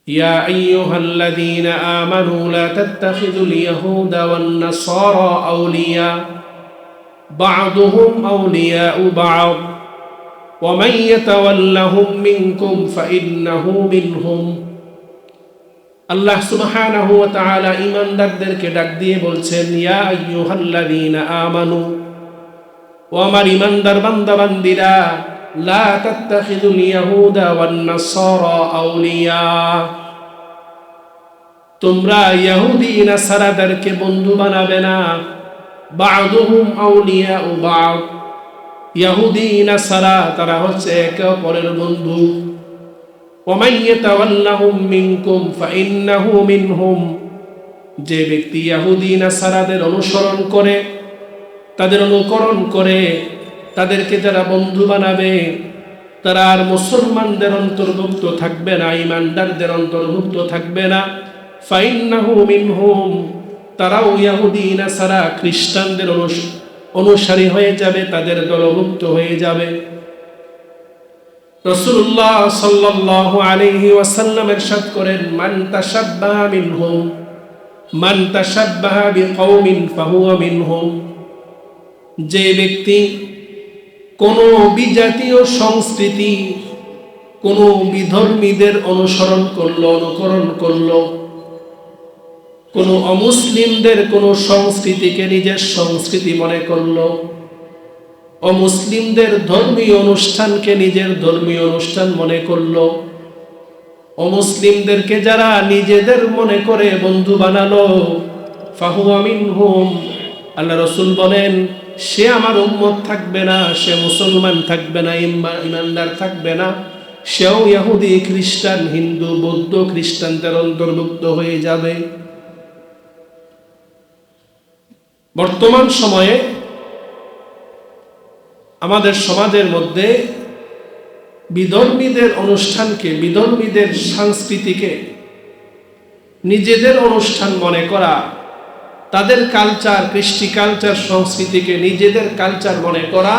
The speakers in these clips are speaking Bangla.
يا أيها الذين آمنوا لا تتخذوا اليهود والنصارى أولياء بعضهم أولياء بعض ومن يتولهم منكم فإنه منهم আল্লাহ সুবহানাহু ওয়া তাআলা ঈমানদারদেরকে ডাক দিয়ে বলছেন, ইয়া আইয়ুহাল্লাযীনা আমানু, ও আমার ঈমানদার বান্দা বান্দীরা, লা তাত্তাখিযুল ইয়াহুদা ওয়ান নাসারা আউলিয়া, তোমরা ইহুদি নাসারাদেরকে বন্ধু বানাবে না। বা'দুহুম আউলিয়াউ বা'দ, ইহুদি নাসারা তারা হচ্ছে একে অপরের বন্ধু। وَمَنْ يَتَوَلَّهُمْ مِنْكُمْ فَإِنَّهُ مِنْهُمْ, যে ব্যক্তি ইহুদি নাসারাদের অনুসরণ করে, তাদের অনুকরণ করে, তাদেরকে যারা বন্ধু বানাবে, তারা আর মুসলমানদের অন্তর্ভুক্ত থাকবে না, ঈমানদারদের অন্তর্ভুক্ত থাকবে না। فَإِنَّهُ مِنْهُمْ, তারাও ইহুদি নাসারা খ্রিস্টানদের অনুসারী হয়ে যাবে, তাদের দলভুক্ত হয়ে যাবে। রাসূলুল্লাহ সাল্লাল্লাহু আলাইহি ওয়াসাল্লাম ইরশাদ করেন, মান তাশাব্বাহা বিকওমিন ফাহুয়া মিনহুম, যে ব্যক্তি কোন বিজাতীয় সংস্কৃতি, কোন বিধর্মীদের অনুকরণ করলো, কোন অমুসলিমদের কোন সংস্কৃতিকে নিজের সংস্কৃতি মনে করলো, অমুসলিমদের ধর্মীয় অনুষ্ঠানকে নিজের ধর্মীয় অনুষ্ঠান মনে করলো, অমুসলিমদেরকে যারা নিজেদের মনে করে বন্ধু বানালো, ফাহুয়া মিনহুম, আল্লাহ রাসূল বলেন, সে আমার উম্মত থাকবে না, সে মুসলমান থাকবে না, ঈমানদার থাকবে না, সেও ইহুদি খ্রিস্টান, হিন্দু বৌদ্ধ খ্রিস্টানদের অন্তর্ভুক্ত হয়ে যাবে। বর্তমান সময়ে আমাদের সমাজের মধ্যে বিধর্মীদের অনুষ্ঠানকে, বিধর্মীদের সংস্কৃতিকে নিজেদের অনুষ্ঠান মনে করা, তাদের কালচার, কৃষ্টি কালচার, সংস্কৃতিকে নিজেদের কালচার মনে করা,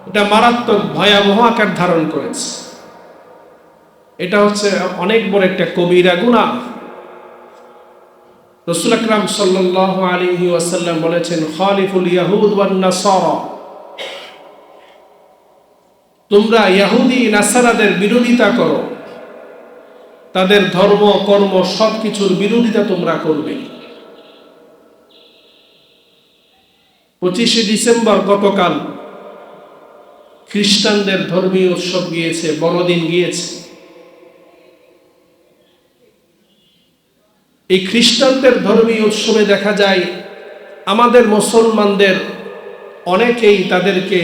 এটা মারাত্মক ভয়াবহ আকার ধারণ করেছে। এটা হচ্ছে অনেক বড় একটা কবিরা গুনাহ। রাসূল আকরাম সাল্লাল্লাহু আলাইহি ওয়াসাল্লাম বলেছেন, খালিফুল ইয়াহুদ ওয়ান নাসারা, তোমরা ইহুদি নাসারাদের বিরোধিতা করো, তাদের ধর্ম কর্ম সবকিছুর বিরোধিতা তোমরা করবে। 25শে ডিসেম্বর গতকাল খ্রিস্টানদের ধর্মীয় উৎসব গিয়েছে, বড়দিন গিয়েছে। এই খ্রিস্টানদের ধর্মীয় উৎসবে দেখা যায় আমাদের মুসলমানদের অনেকেই তাদেরকে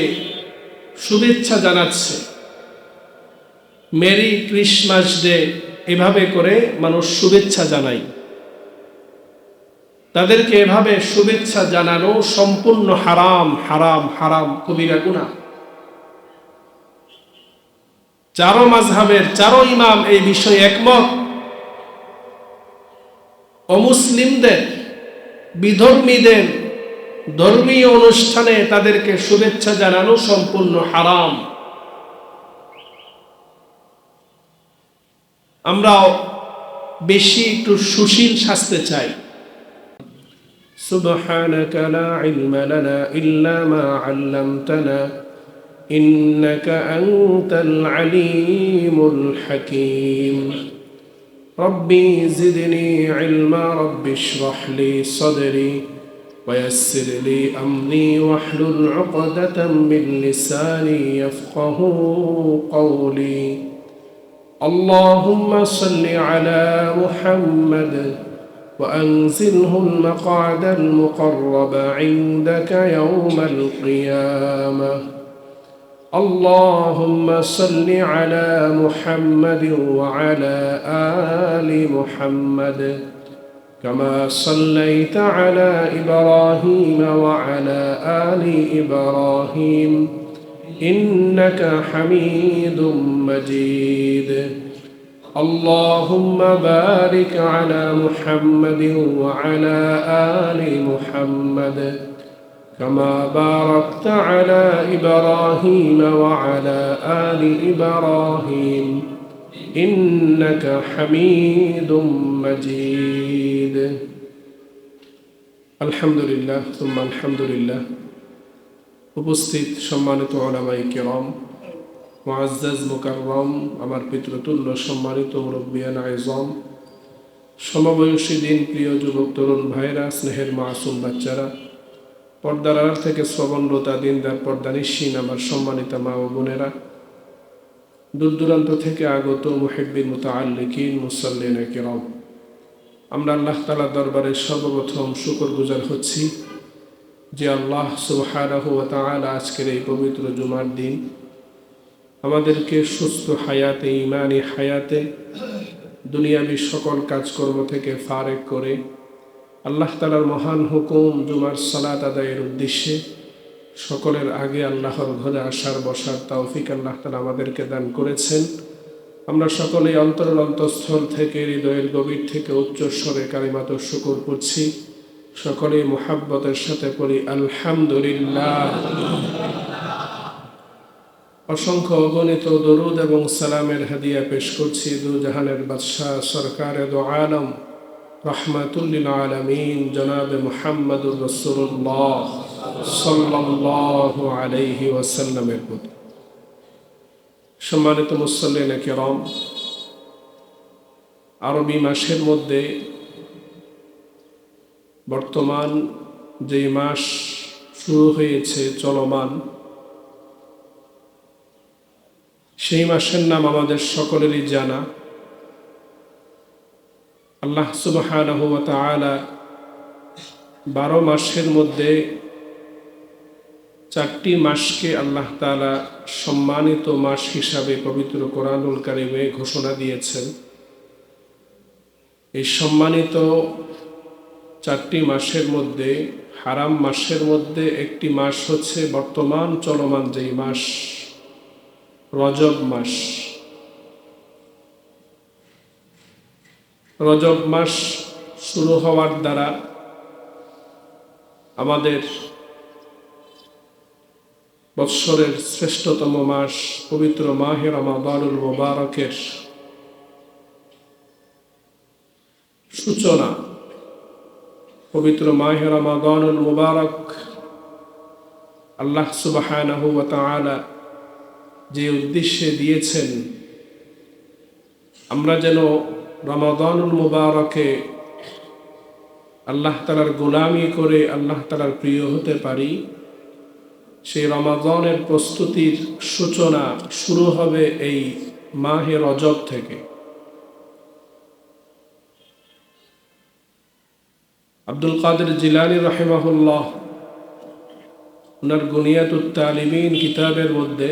শুভেচ্ছা জানাচ্ছে, মেরি ক্রিসমাস ডে, এভাবে করে মানুষ শুভেচ্ছা জানায়। তাদেরকে এভাবে শুভেচ্ছা জানানো সম্পূর্ণ হারাম, হারাম, হারাম, কবিরা গুনাহ। চারো মাযহাবের চারো ইমাম এই বিষয়ে একমত। অমুসলিমদের, বিধর্মীদের ধর্মীয় অনুষ্ঠানে তাদেরকে শুভেচ্ছা জানানো সম্পূর্ণ হারাম। আমরা বেশি একটু সুশীল সাজতে চাই। সুবহানাকা লা ইলমা লানা ইল্লা মা আল্লামতানা ইন্নাকা আনতাল আলিমুল হাকীম। রব্বি জিদনি ইলমা, রব্বি ইশরাহ লি সাদরি ويسر لي أمري واحلل عقدة من لساني يفقهوا قولي. اللهم صل على محمد وأنزله المقعد المقرب عندك يوم القيامة. اللهم صل على محمد وعلى آل محمد كما صليت على إبراهيم وعلى آل إبراهيم إنك حميد مجيد. اللهم بارك على محمد وعلى آل محمد كما باركت على إبراهيم وعلى آل إبراهيم إنك حميد مجيد الحمد لله ثم الحمد لله উপস্থিত সম্মানিত উলামায়ে কিরাম, মুআজ্জাজ মুকাররম, আমার পিতৃতুল্য সম্মানিত মুরব্বিয়ান আযম, সমবয়সী দিন প্রিয় যুবক তরুণ ভাইরা, স্নেহের মাসুম বাচ্চারা, পর্দার আড়াল থেকে শ্রবণরতা দিনদার পর্দানিশীন আমার সম্মানিত মা ও বোনেরা, দূর দূরান্ত থেকে আগত মুহিব্বিন মুতাআল্লিকিন মুসাল্লিন কিরাম, আমরা আল্লাহ তাআলার দরবারে সর্বপ্রথম শুকরগুজার হচ্ছি যে আল্লাহ সুবহানাহু ওয়া তাআলা আজকের এই পবিত্র জুমার দিন আমাদেরকে সুস্থ হায়াতে, ঈমানি হায়াতে, দুনিয়াবি সকল কাজকর্ম থেকে ফারেক করে আল্লাহ তাআলার মহান হুকুম জুমার সালাত আদায়ের উদ্দেশ্যে সকলের আগে আল্লাহর ঘরে আসার বসার তৌফিক আল্লাহ তাআলা আমাদেরকে দান করেছেন। আমরা সকলেই অন্তরের অন্তঃস্থল থেকে, হৃদয়ের গভীর থেকে উচ্চ স্বরে কালিমাত শুকর করছি। সকলেই মুহাব্বতের সাথে পড়ি আলহামদুলিল্লাহ। অসংখ্য অগণিত দরুদ এবং সালামের হাদিয়া পেশ করছি দু জাহানের বাদশাহ সরকারে দো আলম রাহমাতুল লিল আলামিন জনাবে মুহাম্মদুর রাসূলুল্লাহ সাল্লাল্লাহু আলাইহি ওয়াসাল্লামের প্রতি। সম্মানিত মুসল্লিন কিরাম, আরবি মাসের মধ্যে বর্তমান যে মাস শুরু হয়েছে, চলমান, সেই মাসের নাম আমাদের সকলেরই জানা। আল্লাহ সুবহানাহু ওয়া তাআলা 12 মাসের মধ্যে 4টি মাসকে আল্লাহ তাআলা সম্মানিত মাস হিসাবে পবিত্র কোরআনুল কারীমে ঘোষণা দিয়েছেন। এই সম্মানিত 4টি মাসের মধ্যে হারাম মাসের মধ্যে একটি মাস হচ্ছে বর্তমান চলমান যেই মাস, রজব মাস। রজব মাস শুরু হওয়ার দ্বারা আমাদের বৎসরের শ্রেষ্ঠতম মাস পবিত্র মাহে রমাদানুল মুবারকের সূচনা। পবিত্র মাহে রমাদানুল মুবারক আল্লাহ সুবহানাহু ওয়া তাআলা যে উদ্দেশ্যে দিয়েছেন, আমরা যেন রমাদানুল মুবারকে আল্লাহ তাআলার গোলামি করে আল্লাহ তাআলার প্রিয় হতে পারি, সেই রমাদানের প্রস্তুতির সূচনা শুরু হবে এই মাহে রজব থেকে। আব্দুল কাদের জিলানী রাহিমাহুল্লাহ ওনার গুনিয়াতুত তালিবিন কিতাবের মধ্যে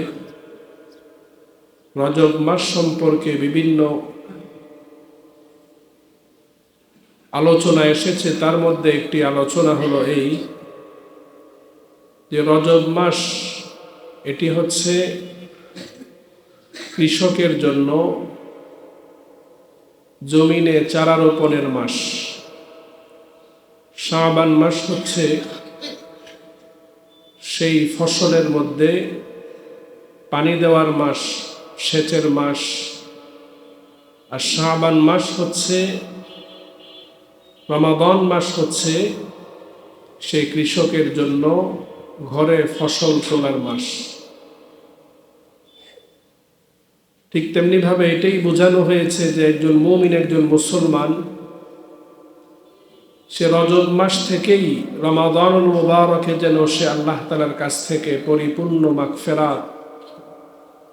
রজব মাস সম্পর্কে বিভিন্ন আলোচনা এসেছে। তার মধ্যে একটি আলোচনা হলো এই যে রজব মাস এটি হচ্ছে কৃষকের জন্য জমিনে চারা রোপণের মাস। শাবান মাস হচ্ছে সেই ফসলের মধ্যে পানি দেওয়ার মাস, সেচের মাস। আর শাবান মাস হচ্ছে, রমাদান মাস হচ্ছে সেই কৃষকের জন্য ঘরে ফসল তোলার মাস। ঠিক তেমনি ভাবে এটাই বোঝানো হয়েছে যে একজন মুমিন, একজন মুসলমান, সে রজব মাস থেকেই রমাদানুল মুবারকে যেন সে আল্লাহ তাআলার কাছ থেকে পরিপূর্ণ মাগফিরাত,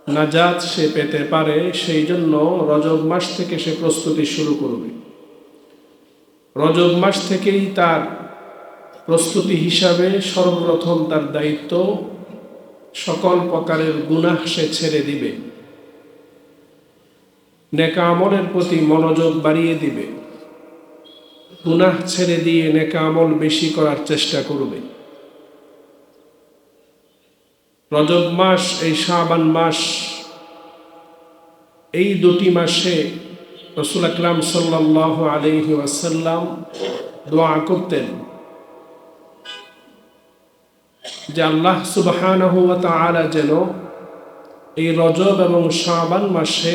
নাজাত সে পেতে পারে, সেই জন্য রজব মাস থেকে সে প্রস্তুতি শুরু করবে। রজব মাস থেকেই তার প্রস্তুতি হিসাবে সর্বপ্রথম তার দায়িত্ব সকল প্রকারের গুনাহ সে ছেড়ে দিবে, নেক আমলের প্রতি মনোযোগ বাড়িয়ে দিবে, গুনাহ ছেড়ে দিয়ে নেক আমল বেশি করার চেষ্টা করবে। রজব মাস, এই শাবান মাস, এই দুটি মাসে রাসূল আকরাম সাল্লাল্লাহু আলাইহি ওয়াসাল্লাম দোয়া করতেন যে আল্লাহ সুবহানাহু ওয়া তাআলা যেন এই রজব এবং শাবান মাসে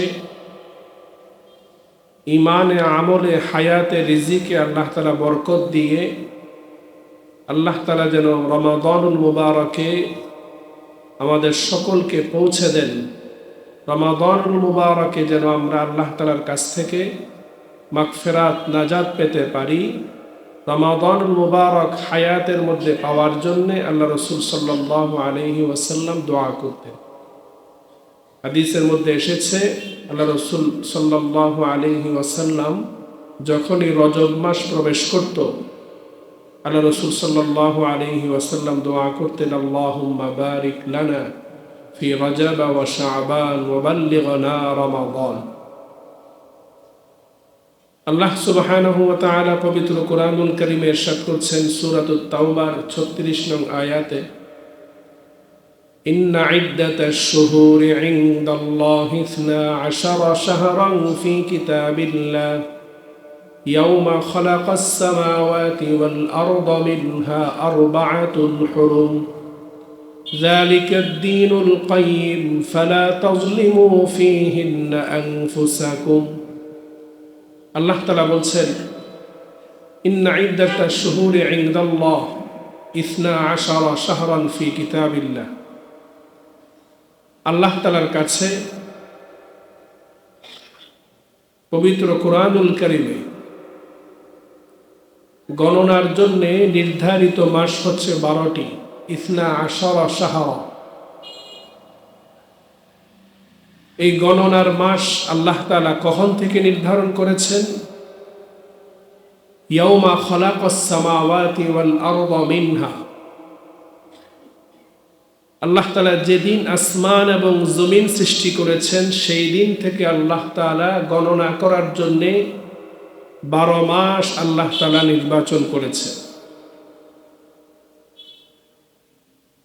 ইমানে, আমলে, হায়াতে, রিজিকে আল্লাহ তাআলা বরকত দিয়ে আল্লাহ তাআলা যেন রমাদানুল মুবারকে আমাদের সকলকে পৌঁছে দেন। রমাদানুল মুবারকে যেন আমরা আল্লাহ তাআলার কাছ থেকে মাগফিরাত, নাজাত পেতে পারি। রমাদানুল মুবারক হায়াতের মধ্যে পাওয়ার জন্য আল্লাহ রাসূল সাল্লাল্লাহু আলাইহি ওয়াসাল্লাম দোয়া করতেন। হাদিসের মধ্যে এসেছে আল্লাহ রাসূল সাল্লাল্লাহু আলাইহি ওয়াসাল্লাম যখনই রজব মাস প্রবেশ করত, আল্লাহ রাসূল সাল্লাল্লাহু আলাইহি ওয়াসাল্লাম দোয়া করতেন, আল্লাহুম্মা বারিক লানা ফি রজব ওয়া শাবান ওয়া বাল্লিগনা রমাদান। আল্লাহ সুবহানাহু ওয়া তাআলা পবিত্র কোরআনুল কারীমে ইরশাদ করছেন সূরাতুত তাওবার 36 নং আয়াতে, ইন্না ইদ্দাতাশ শুহুরি ইনদাল্লাহি 12 শাহরান ফি কিতাবিল্লাহ ইয়াওমা খালাকাস সামাওয়াতি ওয়াল আরদা মিনহা আরবাআতুন হুরুম যালিকাদ দীনুল কাইয়্যিম ফালা তাযলিমু ফীহিন্না আনফুসাকুম। আল্লাহ তাআলা বলছেন, ইন্না ইদ্দাতাশ শুহুরি ইনদাল্লাহ 12 শাহরান ফি কিতাবিল্লাহ। আল্লাহ তাআলার কাছে পবিত্র কোরআনুল কারীমে গণনার জন্য নির্ধারিত মাস হচ্ছে 12টি, 12 শাহরা। এই গণনার মাস আল্লাহ তাআলা কখন থেকে নির্ধারণ করেছেন? ইয়াউমা খালাকাস সামাওয়াতি ওয়াল আরদা মিনহা, আল্লাহ তাআলা যেদিন আসমান এবং জমিন সৃষ্টি করেছেন সেই দিন থেকে আল্লাহ তাআলা গণনা করার জন্য 12 মাস আল্লাহ তাআলা নির্বাচন করেছে।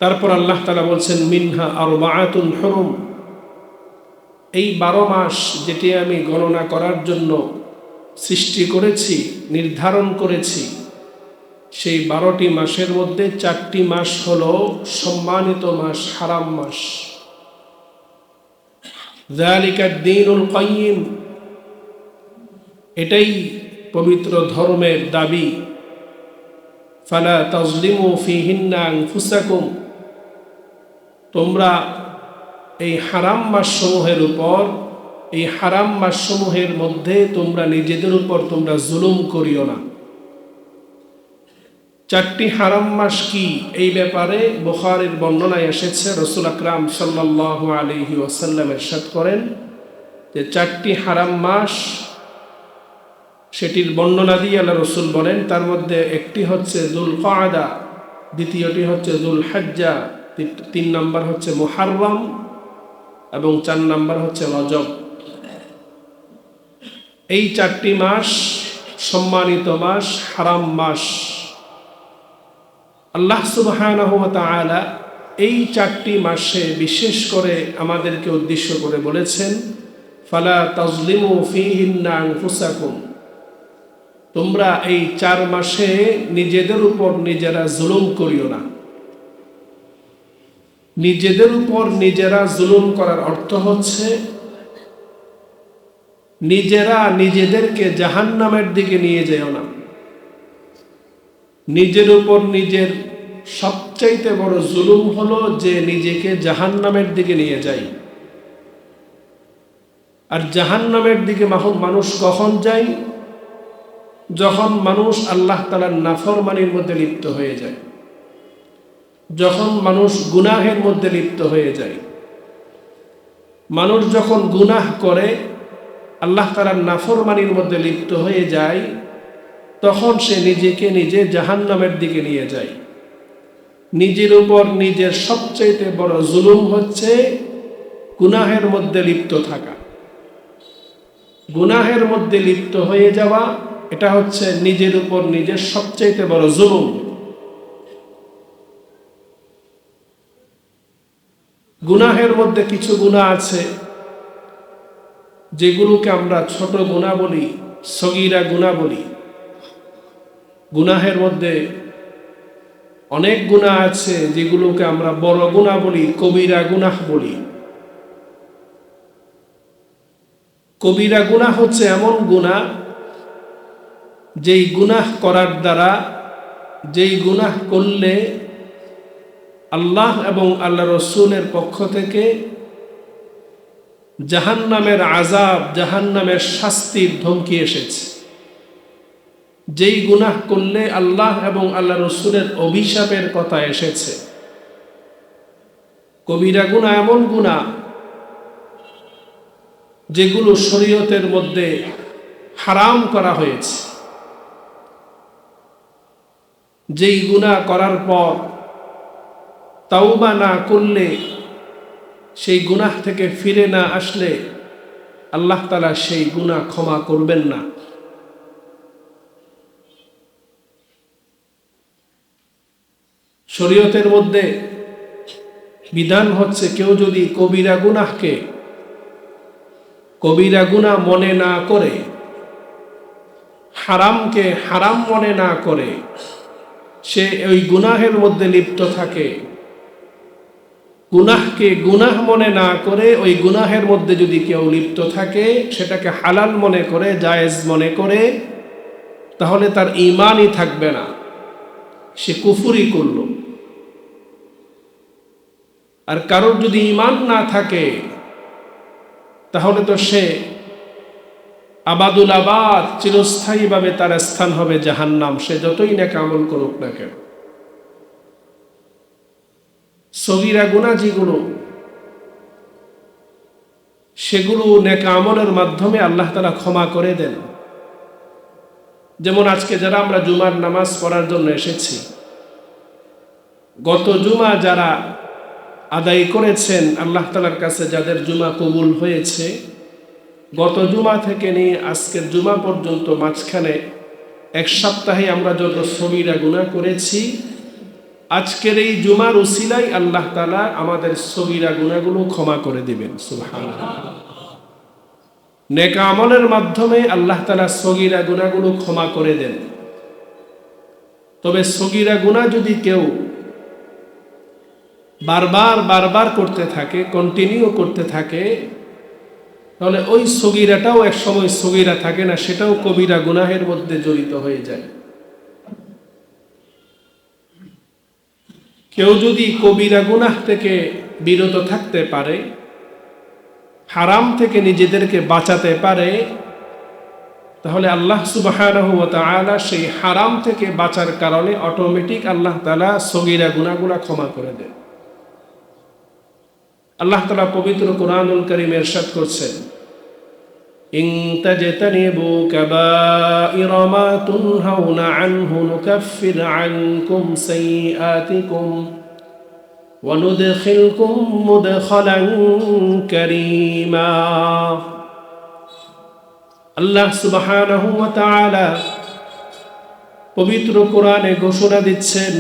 তারপর আল্লাহ তাআলা বলছেন, মিনহা আরবাআতুন হুরুম, এই 12 মাস যেটি আমি গণনা করার জন্য সৃষ্টি করেছি, নির্ধারণ করেছি, সেই 12টি মাসের মধ্যে 4টি মাস হলো সম্মানিত মাস, হারাম মাস। যালিকাদ দীনুল কাইয়্যিম, এটাই পবিত্র ধর্মের দাবি। ফালা তাযলিমু ফীহিন্না আনফুসাকুম, তোমরা এই হারাম মাসসমূহের উপর, এই হারাম মাসসমূহের মধ্যে তোমরা নিজেদের উপর তোমরা জুলুম করিও না। 4টি হারাম মাস কি, এই ব্যাপারে বুখারীর বর্ণনায় এসেছে, রাসূল আকরাম সাল্লাল্লাহু আলাইহি ওয়াসাল্লাম ইরশাদ করেন যে 4টি হারাম মাস, সেটির বর্ণনা দিয়ে আল্লাহ রাসূল বলেন তার মধ্যে একটি হচ্ছে যুলকাদা, দ্বিতীয়টি হচ্ছে যুলহিজ্জা, 3 নম্বর হচ্ছে মুহররম এবং 4 নম্বর হচ্ছে রজব। এই 4টি মাস সম্মানিত মাস, হারাম মাস। আল্লাহ সুবহানাহু ওয়া তাআলা এই 4টি মাসে বিশেষ করে আমাদেরকে উদ্দেশ্য করে বলেছেন, ফালা তাযলিমু ফীহিন্না আনফুসাকুম, তোমরা এই 4 মাসে নিজেদের উপর নিজেরা জুলুম করিও না। নিজেদের উপর নিজেরা জুলুম করার অর্থ হচ্ছে নিজেরা নিজেদেরকে জাহান্নামের দিকে নিয়ে যেও না। নিজের উপর নিজের সবচাইতে বড় জুলুম হলো যে নিজেকে জাহান্নামের দিকে নিয়ে যায়। আর জাহান্নামের দিকে মানুষ কখন যায়? যখন মানুষ আল্লাহ তাআলার নাফরমানির মধ্যে লিপ্ত হয়ে যায়, যখন মানুষ গুনাহের মধ্যে লিপ্ত হয়ে যায়। মানুষ যখন গুনাহ করে, আল্লাহ তাআলার নাফরমানির মধ্যে লিপ্ত হয়ে যায়, তখন সে নিজেকে নিজে জাহান্নামের দিকে নিয়ে যায়। নিজের উপর নিজের সবচেয়ে বড় জুলুম হচ্ছে গুনাহের মধ্যে লিপ্ত থাকা। গুনাহের মধ্যে লিপ্ত হয়ে যাওয়া, এটা হচ্ছে নিজের উপর নিজের সবচেয়ে বড় জুলুম। গুনাহের মধ্যে কিছু গুনাহ আছে যেগুলোকে আমরা ছোট গুনাহ বলি, সগীরা গুনাহ বলি। গুনাহের মধ্যে অনেক গুনাহ আছে যেগুলোকে আমরা বড় গুনাহ বলি, কবিরা গুনাহ বলি। কবিরা গুনাহ হচ্ছে এমন গুনাহ, যেই গুনাহ করার দ্বারা, যেই গুনাহ করলে আল্লাহ এবং আল্লাহ রসুলের পক্ষ থেকে জাহান্নামের আযাব, জাহান্নামের শাস্তির ধমকি এসেছে। যেই গুনাহ করলে আল্লাহ এবং আল্লাহ রসুলের অভিশাপের কথা এসেছে। কবিরা গুনাহ এমন গুনাহ যেগুলো শরীয়তের মধ্যে হারাম করা হয়েছে। যেই গুনাহ করার পর তাওবা না করলে, সেই গুনাহ থেকে ফিরে না আসলে আল্লাহ তাআলা সেই গুনাহ ক্ষমা করবেন না। শরীয়তের মধ্যে বিধান হচ্ছে, কেউ যদি কবিরা গুনাহকে কবিরা গুনাহ মনে না করে, হারামকে হারাম মনে না করে, সে ওই গুনাহের মধ্যে লিপ্ত থাকে, গুনাহকে গুনাহ মনে না করে ওই গুনাহের মধ্যে যদি কেউ লিপ্ত থাকে, সেটাকে হালাল মনে করে, জায়েজ মনে করে, তাহলে তার ঈমানই থাকবে না, সে কুফরি করল। আর কারোর যদি ঈমান না থাকে, তাহলে তো সে আবাদুল আবাদ, চিরস্থায়ীভাবে তার স্থান হবে জাহান্নাম, সে যতই নেক আমল করুক না কেন। সগীরা গুনাহ যেগুলো, সেগুলো নেক আমলের মাধ্যমে আল্লাহ তাআলা ক্ষমা করে দেন। যেমন আজকে যারা আমরা জুমার নামাজ পড়ার জন্য এসেছি, গত জুমা যারা আদায় করেছেন, আল্লাহ তাআলার কাছে যাদের জুমা কবুল হয়েছে, গত জুমা থেকে নিয়ে আজকের জুমা পর্যন্ত মাঝখানে এক সপ্তাহে আমরা যত সগীরা গুনাহ করেছি, আজকের এই জুমার উসিলায় আল্লাহ তাআলা আমাদের সগীরা গুনাহগুলো ক্ষমা করে দিবেন। সুবহানাল্লাহ। নেক আমলের মাধ্যমে আল্লাহ তাআলা সগীরা গুনাহগুলো ক্ষমা করে দেন। তবে সগীরা গুনাহ যদি কেউ বারবার করতে থাকে, কন্টিনিউ করতে থাকে, তাহলে ওই সগীরাটাও এক সময় সগীরা থাকে না, সেটাও কবিরা গুনাহের মধ্যে জড়িত হয়ে যায়। কেউ যদি কবিরা গুনাহ থেকে বিরত থাকতে পারে, হারাম থেকে নিজেদেরকে বাঁচাতে পারে, তাহলে আল্লাহ সুবহানাহু ওয়া তাআলা সেই হারাম থেকে বাঁচার কারণে অটোমেটিক আল্লাহ তাআলা সগীরা গুনাহগুলো ক্ষমা করে দেন। আল্লাহ তাআলা পবিত্র কোরআনুল কারীমে ইরশাদ করছেন, ইন তাজতানিবু কাবাইরা মা তুনহাউনা আনহু নুকাফির আনকুম সাইয়্যাতিকুম ওয়া নুদখিলকুম মুদখালান কারীমা। আল্লাহ সুবহানাহু ওয়া তাআলা পবিত্র কোরআনে ঘোষণা দিচ্ছেন,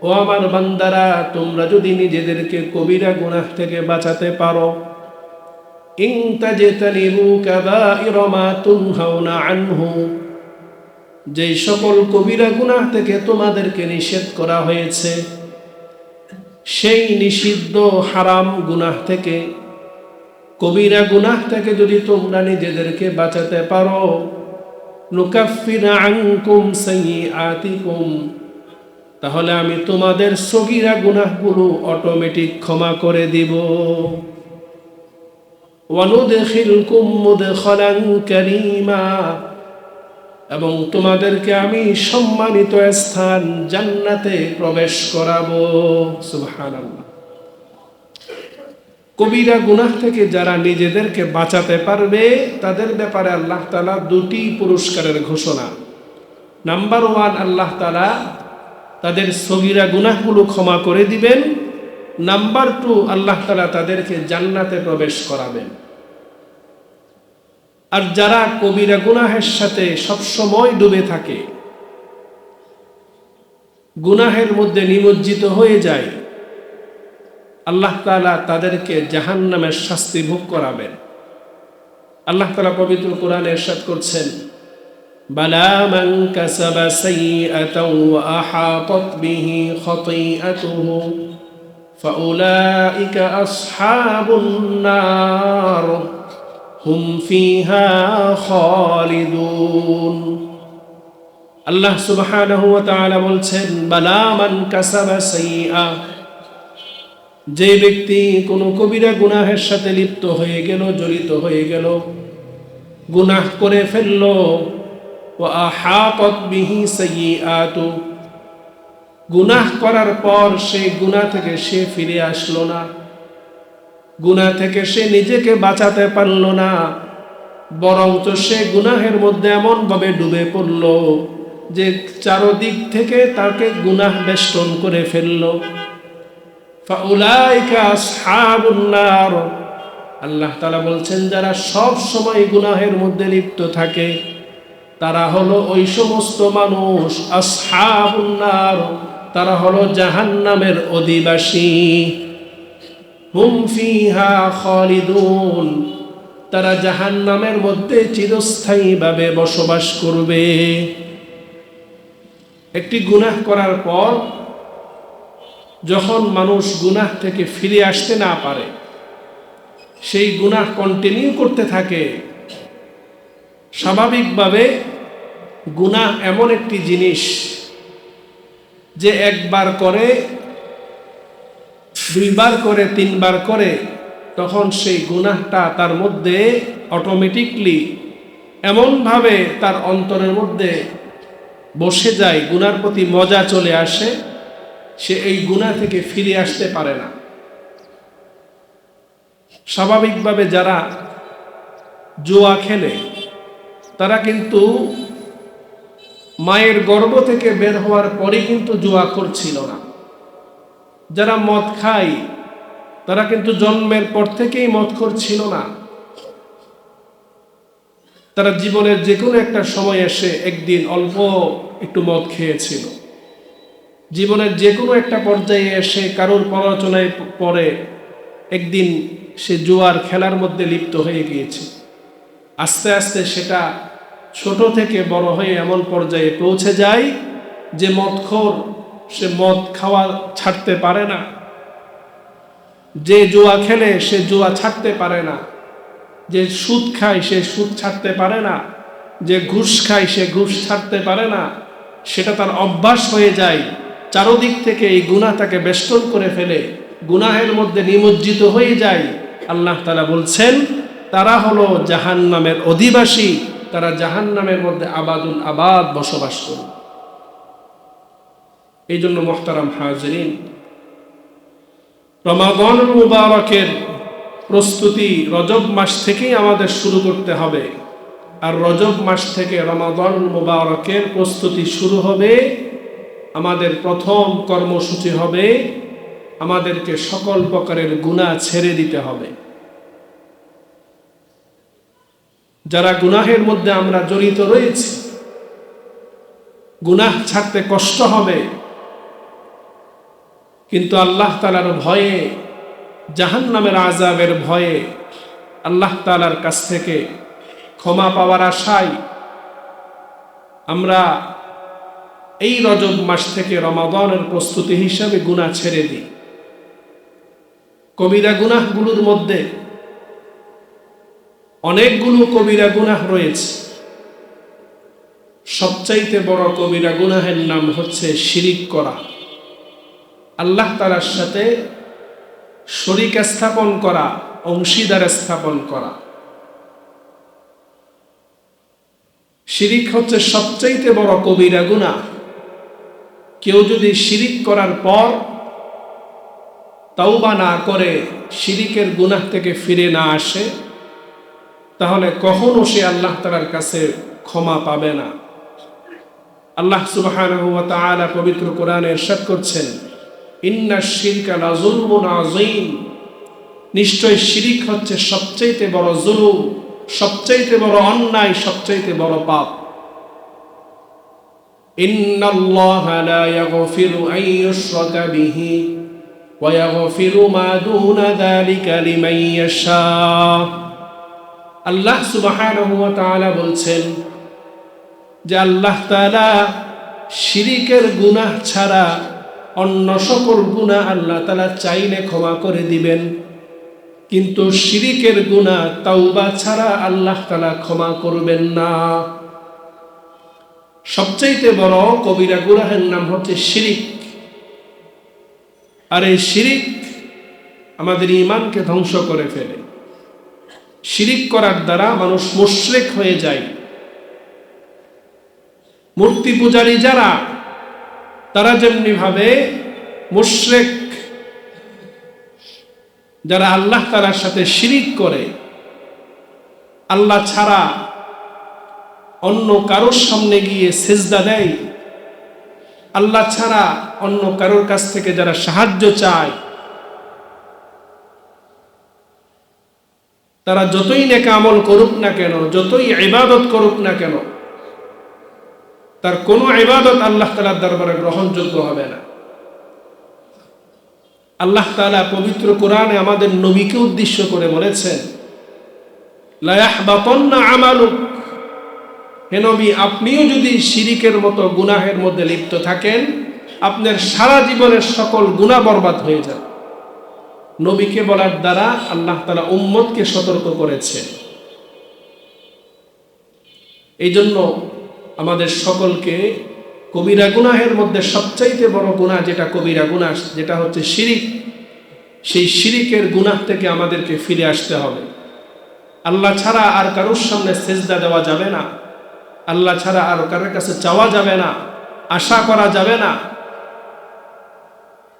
ও আমার বান্দারা, তোমরা যদি নিজেদেরকে কবিরা গুনাহ থেকে বাঁচাতে পারো, ইন তাজতানিবু কাবাইরা মা তুনহাউনা আনহু, যেই সকল কবিরা গুনাহ থেকে তোমাদেরকে নিষেধ করা হয়েছে, সেই নিষিদ্ধ হারাম গুনাহ থেকে, কবিরা গুনাহ থেকে যদি তোমরা নিজেদেরকে বাঁচাতে পারো, নুকাফির আনকুম সাইয়্যাতিকুম, তাহলে আমি তোমাদের সগীরা গুনাহগুলো অটোমেটিক ক্ষমা করে দিব। ওয়া নুদখিলকুম মুদখালান কারীমা, এবং তোমাদেরকে আমি সম্মানিত স্থান জান্নাতে প্রবেশ করাবো। সুবহানাল্লাহ। কবিরা গুনাহ থেকে যারা নিজেদেরকে বাঁচাতে পারবে, তাদের ব্যাপারে আল্লাহ তাআলা দুটি পুরস্কারের ঘোষণা। নাম্বার 1, আল্লাহ তাআলা তাদের সগীরা গুনাহগুলো ক্ষমা করে দিবেন। নাম্বার 2, আল্লাহ তাআলা তাদেরকে জান্নাতে প্রবেশ করাবেন। আর যারা কবিরা গুনাহের সাথে সবসময় ডুবে থাকে, গুনাহের মধ্যে নিমজ্জিত হয়ে যায়, আল্লাহ তাআলা তাদেরকে জাহান্নামের শাস্তি ভোগ করাবেন। আল্লাহ তাআলা পবিত্র কোরআনে ইরশাদ করছেন, বালা মান কাসাবা সাইয়্যাতাও ওয়া আহাতাত বিহি খাতিআতুহু ফাউলাইকা আসহাবুন নার হুম ফিহা খালিদুন। আল্লাহ সুবহানাহু ওয়া তাআলা বলছেন, বালা মান কাসাবা সাইয়্যা, যে ব্যক্তি কোনো কবিরা গুনাহের সাথে লিপ্ত হয়ে গেল, জড়িত হয়ে গেল, গুনাহ করে ফেলল, ওয়া আহাতাত বিহি সাইয়্যাতু, গুনাহ করার পর সেই গুনাহ থেকে সে ফিরে আসলো না, গুনাহ থেকে সে নিজেকে বাঁচাতে পারল না, বরঞ্চ সে গুনাহের মধ্যে এমন ভাবে ডুবে পড়ল যে চারদিক থেকে তাকে গুনাহ বেষ্টন করে ফেলল। ফাউলাইকা আসহাবুন নার, আল্লাহ তাআলা বলছেন যারা সব সময় গুনাহের মধ্যে লিপ্ত থাকে তারা হলো ওই সমস্ত মানুষ, আসহাবুন নার, তারা হলো জাহান্নামের অধিবাসী। হুম ফিহা খালিদুন, তারা জাহান্নামের মধ্যে চিরস্থায়ীভাবে বসবাস করবে। একটি গুনাহ করার পর যখন মানুষ গুনাহ থেকে ফিরে আসতে না পারে, সেই গুনাহ কন্টিনিউ করতে থাকে, স্বাভাবিকভাবে গুনাহ এমন একটি জিনিস যে একবার করে, দুইবার করে, তিনবার করে, তখন সেই গুনাহটা তার মধ্যে অটোমেটিকলি এমনভাবে তার অন্তরের মধ্যে বসে যায়, গুনার প্রতি মজা চলে আসে, সে এই গুনাহ থেকে ফিরে আসতে পারে না। স্বাভাবিকভাবে যারা জুয়া খেলে তারা কিন্তু মায়ের গর্ভ থেকে বের হওয়ার পরে কিন্তু জুয়া করছিল না। যারা মদ খায় তারা কিন্তু জন্মের পর থেকেই মদখোর ছিল না। তারা জীবনের যে কোনো একটা সময় এসে একদিন অল্প একটু মদ খেয়েছিল, জীবনের যে কোনো একটা পর্যায়ে এসে কারোর প্ররোচনায় পড়ে একদিন সে জুয়ার খেলার মধ্যে লিপ্ত হয়ে গিয়েছে। আস্তে আস্তে সেটা ছোট থেকে বড় হয়ে এমন পর্যায়ে পৌঁছে যায় যে মদখোর, সে মদ খাওয়া ছাড়তে পারে না, যে জুয়া খেলে সে জুয়া ছাড়তে পারে না, যে সুদ খায় সে সুদ ছাড়তে পারে না, যে ঘুষ খায় সে ঘুষ ছাড়তে পারে না, সেটা তার অভ্যাস হয়ে যায়। চারদিক থেকে এই গুনাহ তাকে বেষ্টন করে ফেলে, গুনাহের মধ্যে নিমজ্জিত হয়ে যায়। আল্লাহ তাআলা বলছেন তারা হলো জাহান্নামের অধিবাসী, তারা জাহান্নামের মধ্যে আবাদুল আবাদ বসবাস করে। এই জন্য মুহতারাম হাজিরিন, রমাদানুল মুবারকের প্রস্তুতি রজব মাস থেকেই আমাদের শুরু করতে হবে। আর রজব মাস থেকে রমাদানুল মুবারকের প্রস্তুতি শুরু হবে। আমাদের প্রথম কর্মসূচি হবে আমাদেরকে সকল প্রকারের গুনাহ ছেড়ে দিতে হবে। যারা গুনাহের মধ্যে আমরা জড়িত রয়েছি, গুনাহ ছাড়তে কষ্ট হবে, কিন্তু আল্লাহ তাআলার ভয়ে, জাহান্নামের আযাবের ভয়ে, আল্লাহ তাআলার কাছ থেকে ক্ষমা পাওয়ার আশায় আমরা এই রজব মাস থেকে রমাদানের প্রস্তুতি হিসাবে গুনাহ ছেড়ে দিই। কবিরা গুনাহগুলোর মধ্যে অনেকগুলো কবিরা গুনাহ রয়েছে। সবচাইতে বড় কবিরা গুনাহের নাম হচ্ছে শিরিক করা, আল্লাহ তাআলার সাথে শরীক স্থাপন করা, অংশীদার স্থাপন করা। শিরিক হচ্ছে সবচাইতে বড় কবিরা গুনাহ। কেউ যদি শিরিক করার পর তাওবা না করে, শিরিকের গুনাহ থেকে ফিরে না আসে, তাহলে কখনো সে আল্লাহ তাআলার কাছে ক্ষমা পাবে না। আল্লাহ সুবহানাহু ওয়া তাআলা পবিত্র কোরআনে ইরশাদ করছেন, ইন্নাশ শিরকা লাযুলমুন আযীম, নিশ্চয় শিরিক হচ্ছে সবচাইতে বড় জুলুম, সবচাইতে বড় অন্যায়, সবচাইতে বড় পাপ। ইন্নাল্লাহা লা ইয়াগফিরু আন ইউশরাকা বিহি ওয়া ইয়াগফিরু মা দুনা যালিকা লিমান ইয়াশা। আল্লাহ সুবহানাহু ওয়া তাআলা বলছেন যে আল্লাহ তাআলা শিরিকের গুনাহ ছাড়া অন্য সকল গুনাহ আল্লাহ তাআলা চাইলে ক্ষমা করে দিবেন। কিন্তু শিরিকের গুনাহ তাওবা ছাড়া আল্লাহ তাআলা ক্ষমা করবেন না। সবচাইতে বড় কবিরা গুনাহের নাম হচ্ছে শিরিক। আর এই শিরিক আমাদের ঈমানকে ধ্বংস করে ফেলে। শিরিক করার দ্বারা মানুষ মুশরিক হয়ে যায়। মূর্তি পূজারী যারা, তারা যেমনি ভাবে মুশরিক, যারা আল্লাহ তাআলার সাথে শিরিক করে, আল্লাহ ছাড়া অন্য কারোর সামনে গিয়ে সিজদা দেয়, আল্লাহ ছাড়া অন্য কারোর কাছ থেকে যারা সাহায্য চায়, তারা যতই নেক আমল করুক না কেন, যতই ইবাদত করুক না কেন, তার কোনো ইবাদত আল্লাহ তাআলার দরবারে গ্রহণযোগ্য হবে না। আল্লাহ তাআলা পবিত্র কোরআনে আমাদের নবীকে উদ্দেশ্য করে বলেছেন, লা ইয়াহবাতান্না আমালুক, হে নবী, আপনিও যদি শিরিকের মতো গুনাহের মধ্যে লিপ্ত থাকেন, আপনার সারা জীবনের সকল গুনাহ বরবাদ হয়ে যাবে। নবীকে বলার দ্বারা আল্লাহ তাআলা উম্মতকে সতর্ক করেছেন। এই জন্য আমাদের সকলকে কবিরা গুনাহের মধ্যে সবচাইতে বড় গুনাহ যেটা কবিরা গুনাহ, যেটা হচ্ছে শিরিক, সেই শিরিকের গুনাহ থেকে আমাদেরকে ফিরে আসতে হবে। আল্লাহ ছাড়া আর কারোর সামনে সিজদা দেওয়া যাবে না, আল্লাহ ছাড়া আর কারোর কাছে চাওয়া যাবে না, আশা করা যাবে না।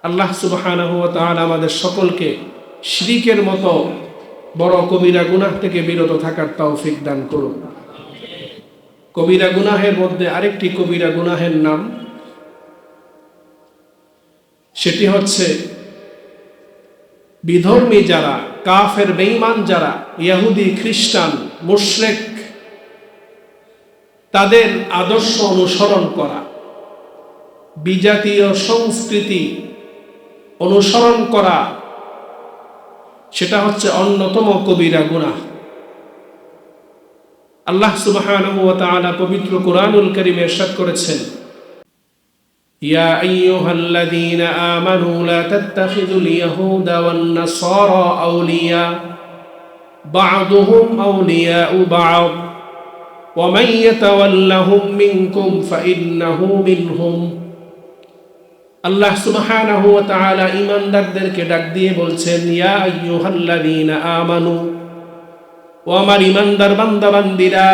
আল্লাহ সুবহানাহু ওয়া তাআলা আমাদের সকলকে শিরিকের মতো বড় কবিরা গুনাহ থেকে বিরত থাকার তৌফিক দান করুন। কবিরা গুনাহের মধ্যে আরেকটি কবিরা গুনাহের নাম, সেটি হচ্ছে বিধর্মী যারা, কাফের বেঈমান যারা, ইহুদি খ্রিস্টান মুশরিক, তাদের আদর্শ অনুসরণ করা, বিজাতীয় সংস্কৃতি অনুসরণ করা, সেটা হচ্ছে অন্যতম কবিরা গুনাহ। আল্লাহ সুবহানাহু ওয়া তাআলা পবিত্র কোরআনুল কারীমে ইরশাদ করেছেন, ইয়া আইয়ুহাল্লাযীনা আমানু লা তাত্তাখিযুল ইয়াহুদা ওয়ান নাসারা আউলিয়া বা'দুহুম আউলিয়াউ বা'দ ওয়া মান ইয়াতাওয়াল্লাহুম মিনকুম ফাইন্নাহু মিনহুম। আল্লাহ সুবহানাহু ওয়া তাআলা ঈমানদারদেরকে ডাক দিয়ে বলছেন, ইয়া আইয়ুহাল্লাযীনা আমানু, ও আমার ঈমানদার বান্দা বান্দিরা,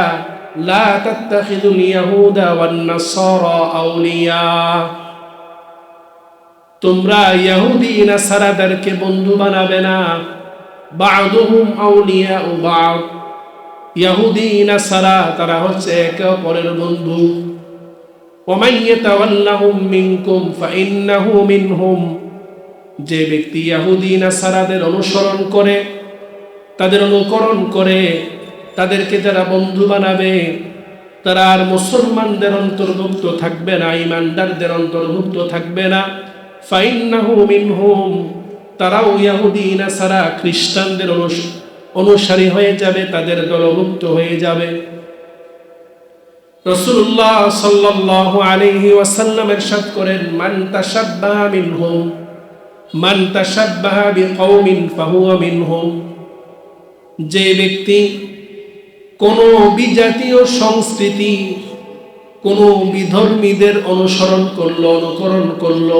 লা তাত্তাখিযুল ইয়াহুদা ওয়ান নাসারা আউলিয়া, তোমরা ইহুদি নাসারাদেরকে বন্ধু বানাবে না। বা'দুহুম আউলিয়াউ বা'দ, ইহুদি নাসারা তারা হচ্ছে একে অপরের বন্ধু। ওয়া মান ইয়াতাওয়াল্লাহুম মিনকুম ফাইন্নাহু মিনহুম, যে ব্যক্তি ইহুদি নাসারাদের অনুসরণ করে, তাদের অনুকরণ করে, তাদেরকে যারা বন্ধু বানাবে, তারা আর মুসলমানদের অন্তর্ভুক্ত থাকবে না, ঈমানদারদের অন্তর্ভুক্ত থাকবে না। ফাইন্নাহু মিনহুম, তারাও ইহুদি নাসারা খ্রিস্টানদের অনুসারী হয়ে যাবে, তাদের দলভুক্ত হয়ে যাবে। রাসূলুল্লাহ সাল্লাল্লাহু আলাইহি ওয়াসাল্লাম ইরশাদ করেন, মান তাশাব্বাহা মিনহুম, মান তাশাব্বাহা বিকওমিন ফাহুয়া মিনহুম, যে ব্যক্তি কোনো বিজাতীয় সংস্কৃতি, কোনো বিধর্মীদের অনুসরণ করলো, অনুকরণ করলো,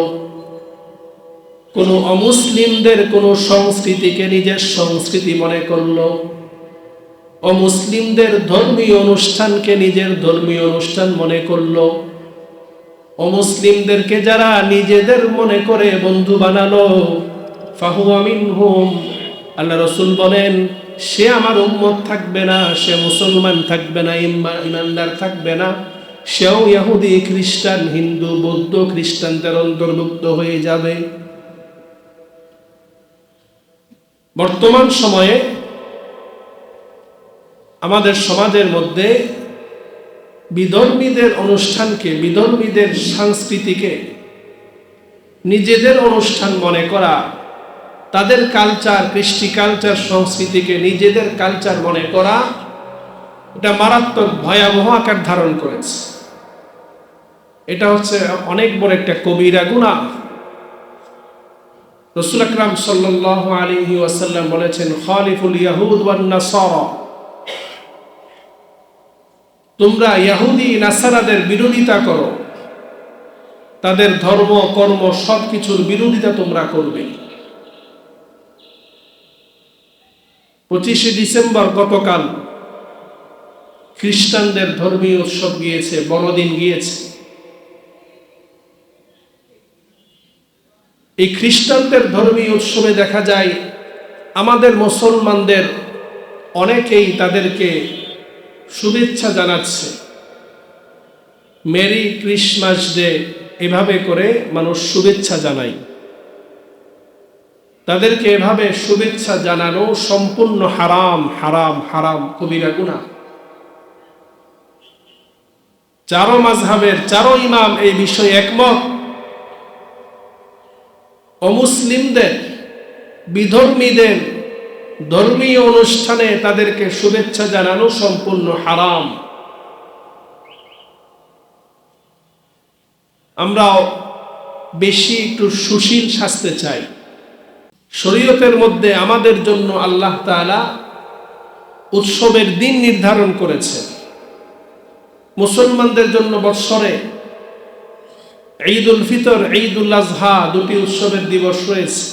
কোনো অমুসলিমদের কোনো সংস্কৃতিকে নিজের সংস্কৃতি মনে করলো, অমুসলিমদের ধর্মীয় অনুষ্ঠানকে নিজের ধর্মীয় অনুষ্ঠান মনে করলো, অমুসলিমদেরকে যারা নিজেদের মনে করে বন্ধু বানালো, ফাহুয়া মিনহুম, আল্লাহ রাসূল বলেন, সে আমার উম্মত থাকবে না, সে মুসলমান থাকবে না, ঈমানদার থাকবে না, সেও ইহুদি খ্রিস্টান হিন্দু বৌদ্ধ খ্রিস্টানদের অন্তর্ভুক্ত হয়ে যাবে। বর্তমান সময়ে আমাদের সমাজের মধ্যে বিধর্মীদের অনুষ্ঠানকে, বিধর্মীদের সংস্কৃতিকে নিজেদের অনুষ্ঠান মনে করা, তাদের কালচার, কৃষ্টি কালচার, সংস্কৃতিকে নিজেদের কালচার মনে করা, এটা মারাত্মক ভয়াবহ আকার ধারণ করেছে। এটা হচ্ছে অনেক বড় একটা কবিরা গুনাহ। রাসূল আকরাম সাল্লাল্লাহু আলাইহি ওয়াসাল্লাম বলেছেন, খালিফুল ইয়াহুদ ওয়ান নাসারা, তোমরা ইহুদি নাসারাদের বিরোধিতা করো, তাদের ধর্ম কর্ম সবকিছুর বিরোধিতা তোমরা করবে। 25শে ডিসেম্বর গতকাল খ্রিস্টানদের ধর্মীয় উৎসব গিয়েছে, বড়দিন গিয়েছে। এই খ্রিস্টানদের ধর্মীয় উৎসবে দেখা যায় আমাদের মুসলমানদের অনেকেই তাদেরকে শুভেচ্ছা জানাচ্ছে, মেরি ক্রিসমাস ডে, এভাবে করে মানুষ শুভেচ্ছা জানায়। তাদেরকে এভাবে শুভেচ্ছা জানানো সম্পূর্ণ হারাম, হারাম, হারাম, কবিরা গুনাহ। চারো মাযহাবের চারো ইমাম এই বিষয়ে একমত। অমুসলিমদের, বিধর্মীদের ধর্মীয় অনুষ্ঠানে তাদেরকে শুভেচ্ছা জানানো সম্পূর্ণ হারাম। আমরা বেশি একটু সুশীল সাজতে চাই। শরীয়তের মধ্যে আমাদের জন্য আল্লাহ তাআলা উৎসবের দিন নির্ধারণ করেছেন। মুসলমানদের জন্য বৎসরে ঈদুল ফিতর, ঈদুল আজহা দুটি উৎসবের দিবস রয়েছে।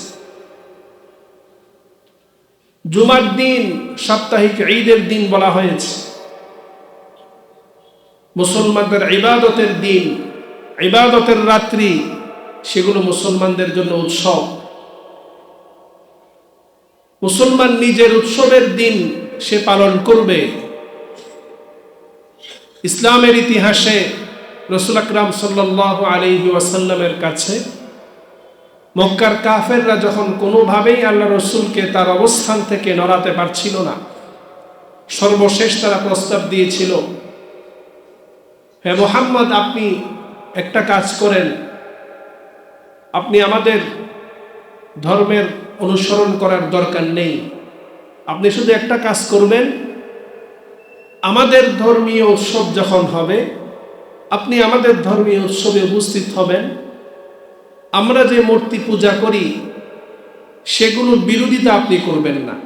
জুমার দিন সাপ্তাহিক ঈদের দিন বলা হয়েছে। মুসলমানদের ইবাদতের দিন, ইবাদতের রাত্রি, সেগুলো মুসলমানদের জন্য উৎসব। মুসলমান নিজের উৎসবের দিন সে পালন করবে। ইসলামের ইতিহাসে রাসূল আকরাম সাল্লাল্লাহু আলাইহি ওয়াসাল্লামের কাছে মক্কার কাফেররা যখন কোনোভাবেই আল্লাহ রসুলকে তার অবস্থান থেকে নড়াতে পারছিল না, সর্বশেষ তারা প্রস্তাব দিয়েছিল, হে মুহাম্মদ, আপনি একটা কাজ করেন, আপনি আমাদের ধর্মের অনুসরণ করার দরকার নেই, আপনি শুধু একটা কাজ করবেন, আমাদের ধর্মীয় উৎসব যখন হবে আপনি আমাদের ধর্মীয় উৎসবে উপস্থিত হবেন। আমরা যে মূর্তি পূজা করি সেগুলোর বিরোধিতা আপনি করবেন না।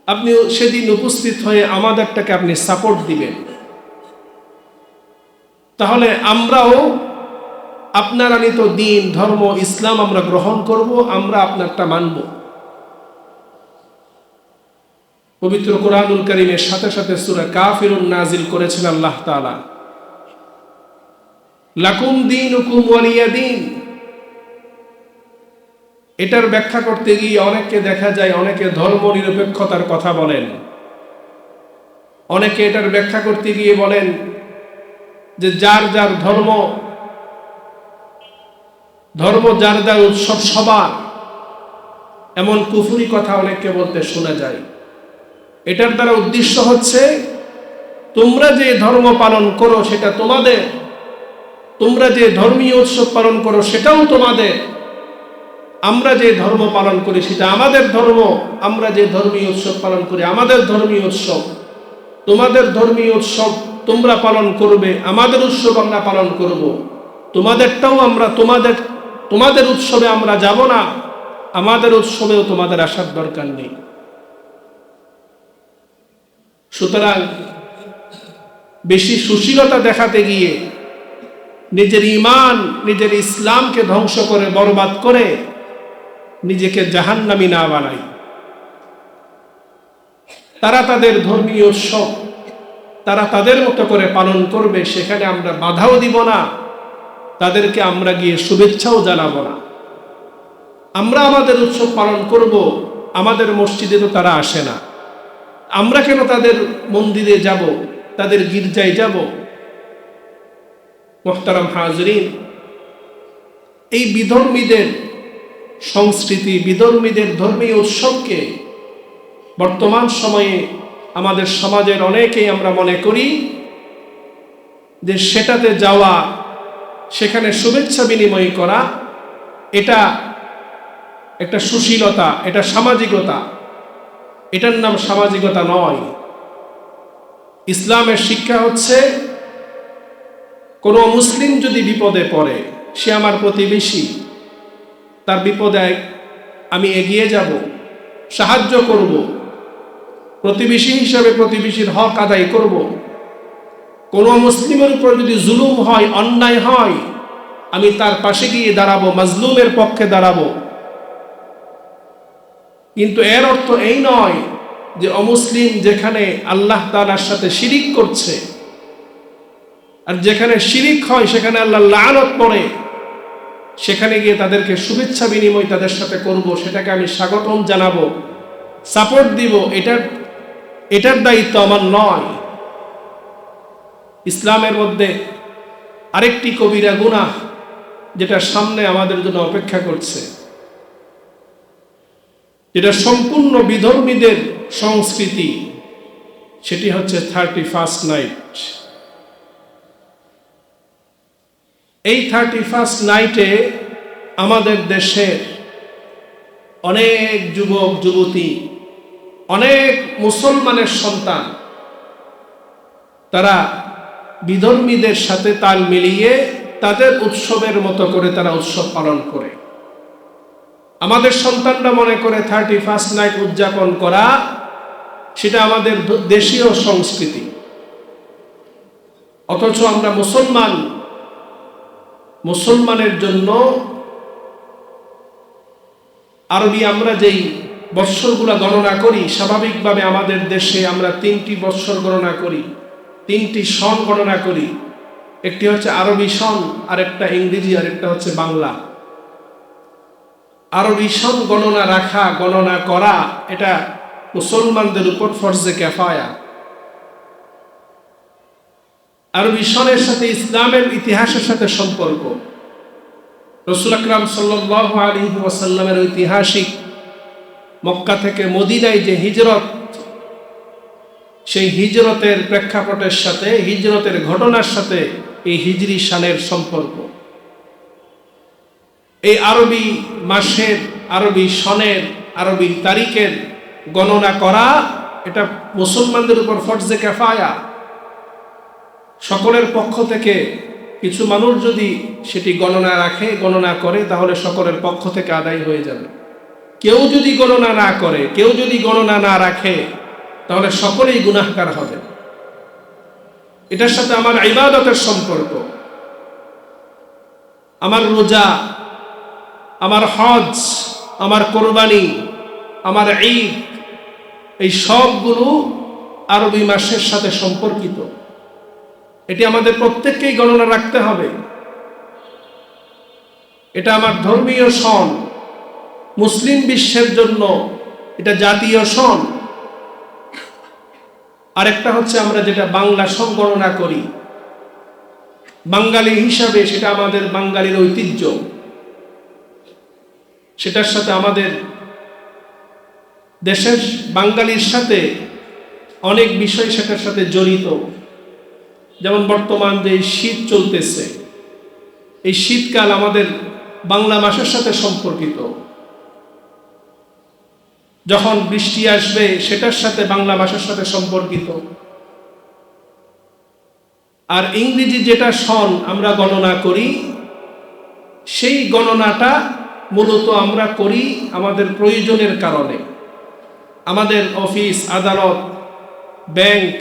আপনি সেদিন উপস্থিত হয়ে আমাদেরটাকে আপনি সাপোর্ট দিবেন। তাহলে আমরাও আপনার আনিত দিন, ধর্ম, ইসলাম আমরা গ্রহণ করব, আমরা আপনারটা মানব। পবিত্র কোরআনুল কারীমের সাথে সাথে সূরা কাফিরুন নাজিল করেছেন আল্লাহ তাআলা, লাকুম দীনুকুম ওয়ালিয়া দীন। এটার ব্যাখ্যা করতে গিয়ে অনেককে দেখা যায় অনেকে ধর্ম নিরপেক্ষতার কথা বলেন, অনেকে এটার ব্যাখ্যা করতে গিয়ে বলেন যে যার যার ধর্ম, যার যার উৎসব সবার, এমন কুফরি কথা অনেককে বলতে শোনা যায়। এটার দ্বারা উদ্দেশ্য হচ্ছে তোমরা যে ধর্ম পালন করো সেটা তোমাদের, তোমরা যে ধর্মীয় উৎসব পালন করো সেটাও তোমাদের, আমরা যে ধর্ম পালন করি সেটা আমাদের ধর্ম, আমরা যে ধর্মীয় উৎসব পালন করি আমাদের ধর্মীয় উৎসব, তোমাদের ধর্মীয় উৎসব তোমরা পালন করবে, আমাদের উৎসব আমরা পালন করব, তোমাদেরটাও আমরা, তোমাদের উৎসবে আমরা যাব না, আমাদের উৎসবেও তোমাদের আসার দরকার নেই। সুতরাং বেশি সুশীলতা দেখাতে গিয়ে নিজের ঈমান, নিজের ইসলামকে ধ্বংস করে, বরবাদ করে নিজেকে জাহান্নামী না বানাই। তারা তাদের ধর্মীয় উৎসব তারা তাদের মতো করে পালন করবে, সেখানে আমরা বাধাও দিব না, তাদেরকে আমরা গিয়ে শুভেচ্ছাও জানাবো না। আমরা আমাদের উৎসব পালন করব, আমাদের মসজিদে তো তারা আসে না, আমরা কেন তাদের মন্দিরে যাব, তাদের গির্জায় যাব? মুহতারাম হাজরিন, এই বিধর্মীদের সংস্কৃতি, বিধর্মীদের ধর্মীয় উৎসবকে বর্তমান সময়ে আমাদের সমাজের অনেকেই আমরা মনে করি যে সেটাতে যাওয়া, সেখানে শুভেচ্ছা বিনিময় করা, এটা একটা সুশীলতা, এটা সামাজিকতা। এটার নাম সামাজিকতা নয়। ইসলামের শিক্ষা হচ্ছে কোনো মুসলিম যদি বিপদে পড়ে, সে আমার প্রতিবেশী, তার বিপদে আমি এগিয়ে যাব, সাহায্য করব, প্রতিবেশী হিসাবে প্রতিবেশীর হক আদায় করব। কোনো মুসলিমের উপর যদি জুলুম হয়, অন্যায় হয়, আমি তার পাশে গিয়ে দাঁড়াবো, মাজলুমের পক্ষে দাঁড়াবো। কিন্তু এর অর্থ এই নয় যে অমুসলিম যেখানে আল্লাহ তাআলার সাথে শিরিক করছে, আর যেখানে শিরিক হয় সেখানে আল্লাহ লানত পড়ে, সেখানে গিয়ে তাদেরকে শুভেচ্ছা বিনিময় তাদের সাথে করব, সেটাকে আমি স্বাগতম জানাবো, সাপোর্ট দিব, এটার দায়িত্ব আমার নয়। ইসলামের মধ্যে আরেকটি কবিরা গুনাহ যেটা সামনে আমাদের জন্য অপেক্ষা করছে, যেটা সম্পূর্ণ বিধর্মীদের সংস্কৃতি, সেটি হচ্ছে 31st নাইট। এই 31st নাইটে আমাদের দেশের অনেক যুবক যুবতী, অনেক মুসলমানের সন্তান, তারা বিধর্মীদের সাথে তাল মিলিয়ে তাদের উৎসবের মতো করে তারা উৎসব পালন করে। আমাদের সন্তানরা মনে করে 31st নাইট উদযাপন করা সেটা আমাদের দেশীয় সংস্কৃতি, অথচ আমরা মুসলমানের জন্য আরবি আমরা যেই বৎসরগুলো গণনা করি, স্বাভাবিকভাবে আমাদের দেশে আমরা 3টি বৎসর গণনা করি, 3টি সন গণনা করি। একটি হচ্ছে আরবি সন, আরেকটা ইংরেজি, আরেকটা হচ্ছে বাংলা। আরবি সন গণনা করা এটা মুসলমানদের উপর ফরজে কিফায়া। আরবি সনের সাথে ইসলামের ইতিহাসের সাথে সম্পর্ক। রাসূল আকরাম সাল্লাল্লাহু আলাইহি ওয়াসাল্লামের ঐতিহাসিক মক্কা থেকে মদিনায় যে হিজরত, সেই হিজরতের প্রেক্ষাপটের সাথে, হিজরতের ঘটনার সাথে এই হিজরি সালের সম্পর্ক। এই আরবি মাসের, আরবি সনের, আরবি তারিখের গণনা করা এটা মুসলমানদের উপর ফরজে কিফায়া। সকলের পক্ষ থেকে কিছু মানুষ যদি সেটি গণনা করে, তাহলে সকলের পক্ষ থেকে আদায় হয়ে যাবে। কেউ যদি গণনা না করে, কেউ যদি গণনা না রাখে, তাহলে সকলেই গুনাহগার হবে। এটার সাথে আমার ইবাদতের সম্পর্ক, আমার রোজা, আমার হজ, আমার কোরবানি, আমার ঈদ, এই সবগুলো আরবি মাসের সাথে সম্পর্কিত। এটি আমাদের প্রত্যেককেই গণনা রাখতে হবে। এটা আমার ধর্মীয় সন, মুসলিম বিশ্বের জন্য এটা জাতীয় সন। আরেকটা হচ্ছে আমরা যেটা বাংলা সন গণনা করি, বাঙালি হিসাবে সেটা আমাদের বাঙালির ঐতিহ্য, সেটার সাথে আমাদের দেশের বাঙালির সাথে অনেক বিষয় সেটার সাথে জড়িত। যেমন বর্তমান যে শীত চলতেছে, এই শীতকাল আমাদের বাংলা মাসের সাথে সম্পর্কিত। যখন বৃষ্টি আসবে সেটার সাথে বাংলা মাসের সাথে সম্পর্কিত। আর ইংরেজি যেটা সন আমরা গণনা করি, সেই গণনাটা মূলত আমরা করি আমাদের প্রয়োজনের কারণে। আমাদের অফিস, আদালত, ব্যাংক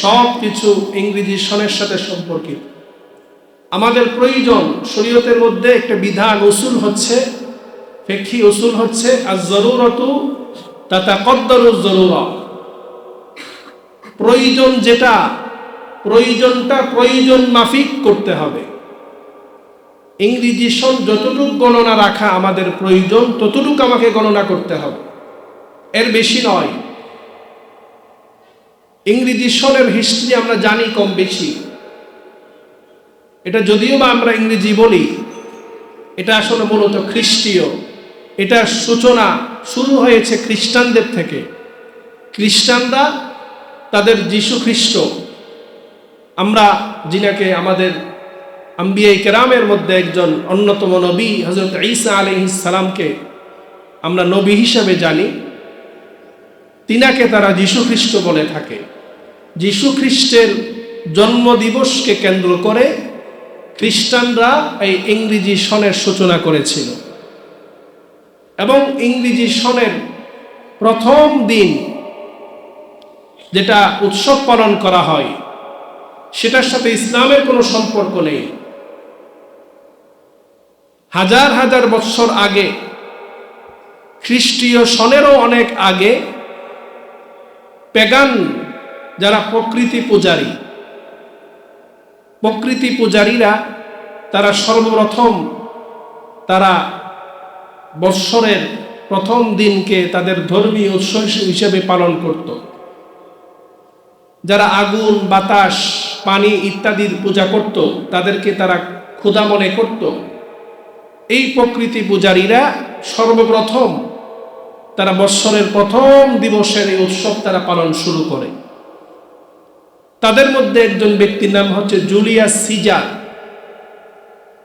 সব কিছু ইংরেজি সনের সাথে সম্পর্কিত। আমাদের প্রয়োজন, শরীয়তের মধ্যে একটা বিধান, উসুল হচ্ছে, ফিকহি উসুল হচ্ছে আয-যারুরাতু তাতাকদ্দারুজ যারুরা। প্রয়োজন যেটা, প্রয়োজনটা প্রয়োজন মাফিক করতে হবে। ইংরেজি সন যতটুকু গণনা রাখা আমাদের প্রয়োজন, ততটুকু আমাকে গণনা করতে হবে, এর বেশি নয়। ইংরেজি সনের হিস্ট্রি আমরা জানি কম বেশি। এটা যদিও বা আমরা ইংরেজি বলি, এটা আসলে মূলত খ্রিস্টীয়। এটার সূচনা শুরু হয়েছে খ্রিস্টানদের থেকে। খ্রিস্টানরা তাদের যীশু খ্রিস্ট, আমরা যিনাকে আমাদের আম্বিয়া কেরামের মধ্যে একজন অন্যতম নবী হযরত ঈসা আলাইহিস সালামকে আমরা নবী হিসাবে জানি, তিনাকে তারা যীশু খ্রিস্ট বলে থাকে। যীশু খ্রিস্টের জন্মদিবসকে কেন্দ্র করে খ্রিস্টানরা এই ইংরেজি সনের সূচনা করেছিল। এবং ইংরেজি সনের প্রথম দিন যেটা উৎসব পালন করা হয় সেটার সাথে ইসলামের কোনো সম্পর্ক নেই। হাজার হাজার বছর আগে, খ্রিস্টীয় সনেরও অনেক আগে, পেগান যারা প্রকৃতি পূজারীরা তারা সর্বপ্রথম তারা বৎসরের প্রথম দিনকে তাদের ধর্মীয় উৎসব হিসেবে পালন করত। যারা আগুন, বাতাস, পানি ইত্যাদির পূজা করত তাদেরকে তারা ক্ষুধা মনে করত। এই প্রকৃতি পূজারীরা সর্বপ্রথম তারা বৎসরের প্রথম দিবসের এই উৎসব তারা পালন শুরু করে। তাদের মধ্যে একজন ব্যক্তির নাম হচ্ছে জুলিয়াস সিজার।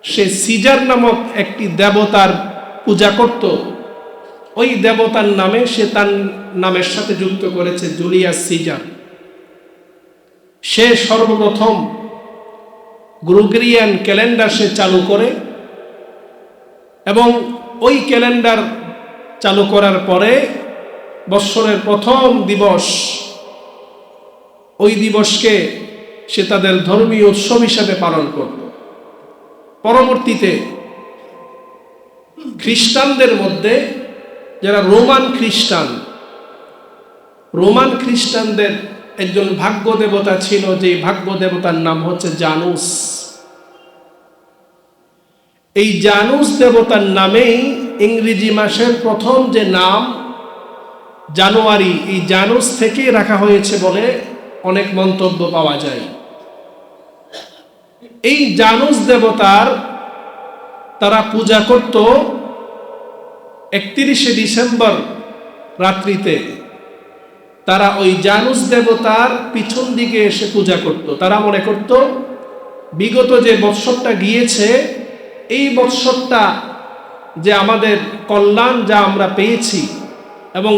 সে সিজার নামক একটি দেবতার পূজা করত। ওই দেবতার নামে সে তার নামের সাথে যুক্ত করেছে জুলিয়াস সিজার। সে সর্বপ্রথম গ্রেগরিয়ান ক্যালেন্ডার সে চালু করে এবং ওই ক্যালেন্ডার চালু করার পরে বৎসরের প্রথম দিবস, ওই দিবসকে সে তাদের ধর্মীয় উৎসব হিসাবে পালন করত। পরবর্তীতে খ্রিস্টানদের মধ্যে যারা রোমান খ্রিস্টানদের একজন ভাগ্য দেবতা ছিল, যে ভাগ্য দেবতার নাম হচ্ছে জানুস। এই জানুস দেবতার নামেই ইংরেজি মাসের প্রথম যে নাম জানুয়ারি, এই জানুস থেকে রাখা হয়েছে বলে অনেক মন্তব্য পাওয়া যায়। এই জানুস দেবতার তারা পূজা করত 31শে ডিসেম্বর রাত্রিতে। তারা ওই জানুস দেবতার পিছন দিকে এসে পূজা করত। তারা মনে করত বিগত যে বৎসরটা গিয়েছে, এই বৎসরটা যে আমাদের কল্যাণ যা আমরা পেয়েছি এবং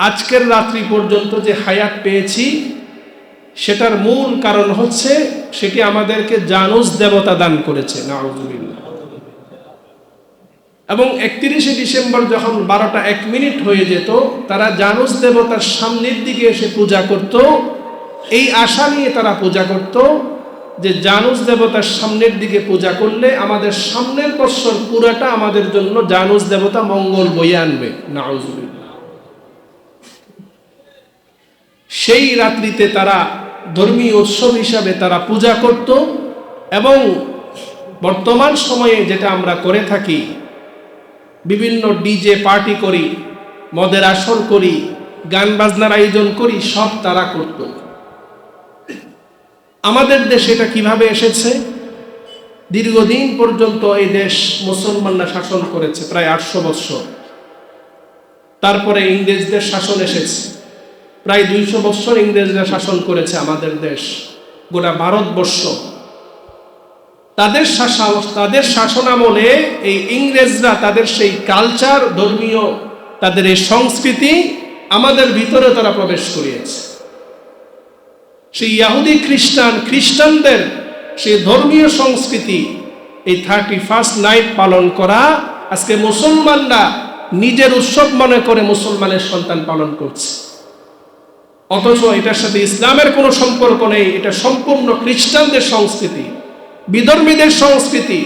আজকের রাত্রি পর্যন্ত যে হায়াত পেয়েছি, সেটার মূল কারণ হচ্ছে সেটি আমাদেরকে জানুস দেবতা দান করেছে। নাউযুবিল্লাহ। এবং 31শে ডিসেম্বর যখন 12টা 1 মিনিট হয়ে যেত, তারা জানুস দেবতার সামনের দিকে এসে পূজা করত। এই আশা নিয়ে তারা পূজা করত যে জানুস দেবতার সামনের দিকে পূজা করলে আমাদের সামনের বৎসর পুরাটা আমাদের জন্য জানুস দেবতা মঙ্গল বয়ে আনবে। নাউযুবিল্লাহ। সেই রাত্রিতে তারা ধর্মীয় উৎসব হিসাবে তারা পূজা করত। এবং বর্তমান সময়ে যেটা আমরা করে থাকি, বিভিন্ন ডিজে পার্টি করি, মদের আসর করি, গান বাজনার আয়োজন করি, সব তারা করত। আমাদের দেশে এটা কিভাবে এসেছে? দীর্ঘদিন পর্যন্ত এই দেশ মুসলমানরা শাসন করেছে, প্রায় 800 বৎসর। তারপরে ইংরেজদের শাসন এসেছে, প্রায় 200 বৎসর ইংরেজরা শাসন করেছে আমাদের দেশ, গোটা ভারতবর্ষ। তাদের শাসনামলে এই ইংরেজরা তাদের সেই কালচার, ধর্মীয় তাদের এই সংস্কৃতি আমাদের ভিতরে তারা প্রবেশ করিয়েছে। সেই ইহুদি খ্রিস্টানদের সেই ধর্মীয় সংস্কৃতি, এই 31st নাইট পালন করা, আজকে মুসলমানরা নিজের উৎসব মনে করে মুসলমানের সন্তান পালন করছে। অথচ এটার সাথে ইসলামের কোনো সম্পর্ক নেই। এটা সম্পূর্ণ খ্রিস্টানদের সংস্কৃতি, বিধর্মীদের সংস্কৃতি।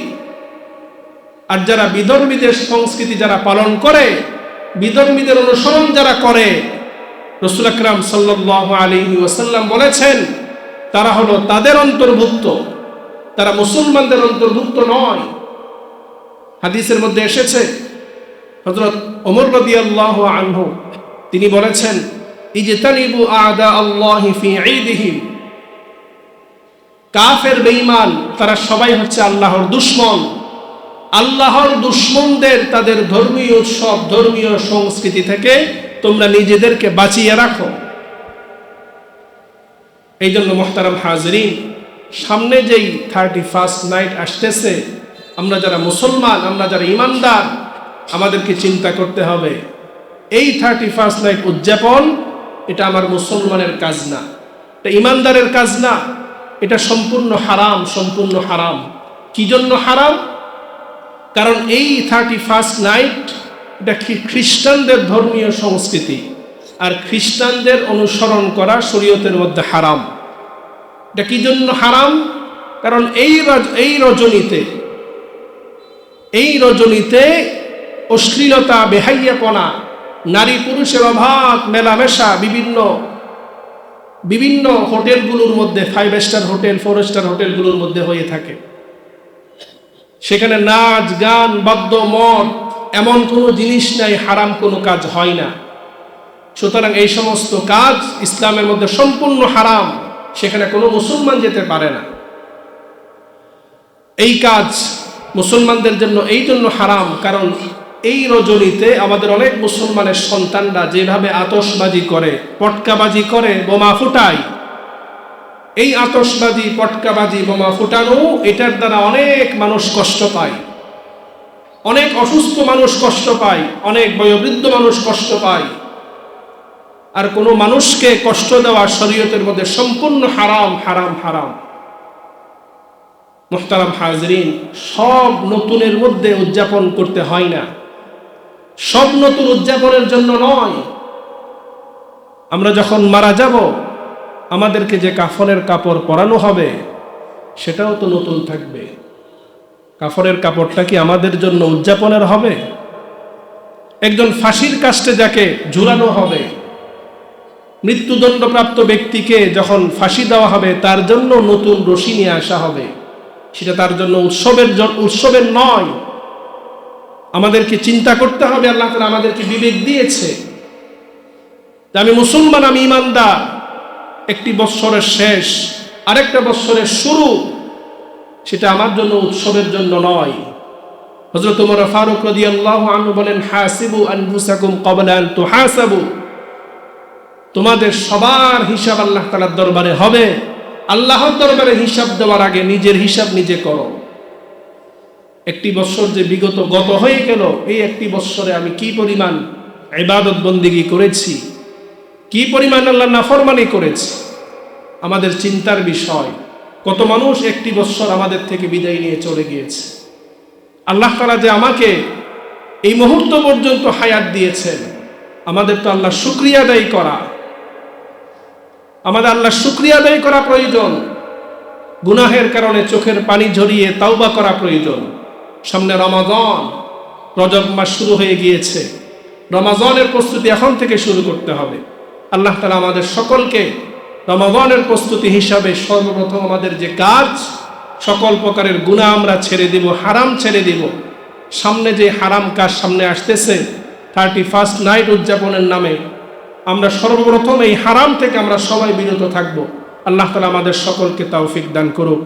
আর যারা বিধর্মীদের সংস্কৃতি যারা পালন করে, বিধর্মীদের অনুসরণ যারা করে, রাসূল আকরাম সাল্লাল্লাহু আলাইহি ওয়াসাল্লাম বলেছেন তারা হলো তাদের অন্তর্ভুক্ত, তারা মুসলমানদের অন্তর্ভুক্ত নয়। হাদিসের মধ্যে এসেছে, হযরত ওমর রাদিয়াল্লাহু আনহু তিনি বলেছেন, ইজতানিবু আ'দা আল্লাহি ফি ঈদিহিম। কাফের বেঈমান তারা সবাই হচ্ছে আল্লাহর দুশমন। আল্লাহর দুশমনদের তাদের ধর্মীয় উৎসব, ধর্মীয় সংস্কৃতি থেকে তোমরা নিজেদেরকে বাঁচিয়ে রাখো। এই জন্য মুহতারাম হাজিরিন, সামনে যেই 31st নাইট আসতেছে, আমরা যারা মুসলমান, আমরা যারা ইমানদার, আমাদেরকে চিন্তা করতে হবে এই 31st নাইট উদযাপন এটা আমার মুসলমানের কাজ না, এটা ইমানদারের কাজ না, এটা সম্পূর্ণ হারাম, সম্পূর্ণ হারাম। কি জন্য হারাম? কারণ এই 31st নাইট এটা খ্রিস্টানদের ধর্মীয় সংস্কৃতি, আর খ্রিস্টানদের অনুসরণ করা শরীয়তের মধ্যে হারাম। এটা কি জন্য হারাম? কারণ এই রজনীতে অশ্লীলতা, বেহাইয়াপনা, নারী পুরুষের অবাধ মেলামেশা বিভিন্ন হোটেলগুলোর মধ্যে, 5 স্টার হোটেল, 4 স্টার হোটেলগুলোর মধ্যে হয়ে থাকে। সেখানে নাচ, গান, বাদ্য, মদ, এমন কোনো জিনিস নাই, হারাম কোনো কাজ হয় না। সুতরাং এই সমস্ত কাজ ইসলামের মধ্যে সম্পূর্ণ হারাম, সেখানে কোনো মুসলমান যেতে পারে না। এই কাজ মুসলমানদের জন্য এই জন্য হারাম, কারণ এই রজনীতে আমাদের অনেক মুসলমানের সন্তানরা যেভাবে আতশবাজি করে, পটকাবাজি করে, বোমা ফুটায়, এই আতশবাজি, পটকাবাজি, বোমা ফুটানো, এটার দ্বারা অনেক মানুষ কষ্ট পায়, অনেক অসুস্থ মানুষ কষ্ট পায়, অনেক বয়োবৃদ্ধ মানুষ কষ্ট পায়। আর কোনো মানুষকে কষ্ট দেওয়া শরীয়তের মধ্যে সম্পূর্ণ হারাম, হারাম, হারাম। মুহতারাম হাজরিন, সব নতুনের মধ্যে উদযাপন করতে হয় না, সব নতুন উদযাপনের জন্য নয়। আমরা যখন মারা যাব, আমাদেরকে যে কাফনের কাপড় পরানো হবে সেটাও তো নতুন থাকবে। কাফনের কাপড়টা কি আমাদের জন্য উদযাপনের হবে? একজন ফাঁসির কাস্টে যাকে ঝুলানো হবে, মৃত্যুদণ্ডপ্রাপ্ত ব্যক্তিকে যখন ফাঁসি দেওয়া হবে, তার জন্য নতুন রশি নিয়ে আসা হবে, সেটা তার জন্য উৎসবের নয়। আমাদেরকে চিন্তা করতে হবে, আল্লাহ তাআলা আমাদেরকে বিবেক দিয়েছে যে আমি মুসলমান, আমি ঈমানদার। একটি বৎসরের শেষ, আরেকটা বৎসরের শুরু, সেটা আমার জন্য উৎসবের জন্য নয়। হযরত ওমর ফারুক রাদিয়াল্লাহু আনহু বলেন, হাসিবু আনফুসাকুম ক্বাবলা আন তুহাসাবু। তোমাদের সবার হিসাব আল্লাহ তাআলার দরবারে হবে। আল্লাহর দরবারে হিসাব দেওয়ার আগে নিজের হিসাব নিজে করো। একটি বৎসর যে গত হয়ে গেল, এই একটি বৎসরে আমি কি পরিমাণ ইবাদত বন্দেগী করেছি, কি পরিমাণ আল্লাহর নাফরমানি করেছি, আমাদের চিন্তার বিষয়। কত মানুষ একটি বৎসর আমাদের থেকে বিদায় নিয়ে চলে গিয়েছে। আল্লাহ তাআলা যে আমাকে এই মুহূর্ত পর্যন্ত হায়াত দিয়েছেন, আমাদের তো আল্লাহর শুকরিয়া আদায় করা, আমাদের আল্লাহর শুকরিয়া আদায় করা প্রয়োজন। গুনাহের কারণে চোখের পানি ঝরিয়ে তাওবা করা প্রয়োজন। সামনে রমাদান, রজব মাস শুরু হয়ে গিয়েছে, রমাদানের প্রস্তুতি এখন থেকে শুরু করতে হবে। আল্লাহ তাআলা আমাদের সকলকে রমাদানের প্রস্তুতি হিসাবে সর্বপ্রথম আমাদের যে কাজ, সকল প্রকারের গুনাহ আমরা ছেড়ে দিব, হারাম ছেড়ে দিব। সামনে যে হারাম কাজ সামনে আসতেছে, 31st নাইট উদযাপনের নামে, আমরা সর্বপ্রথম এই হারাম থেকে আমরা সবাই বিরত থাকব। আল্লাহ তাআলা আমাদের সকলকে তৌফিক দান করুক।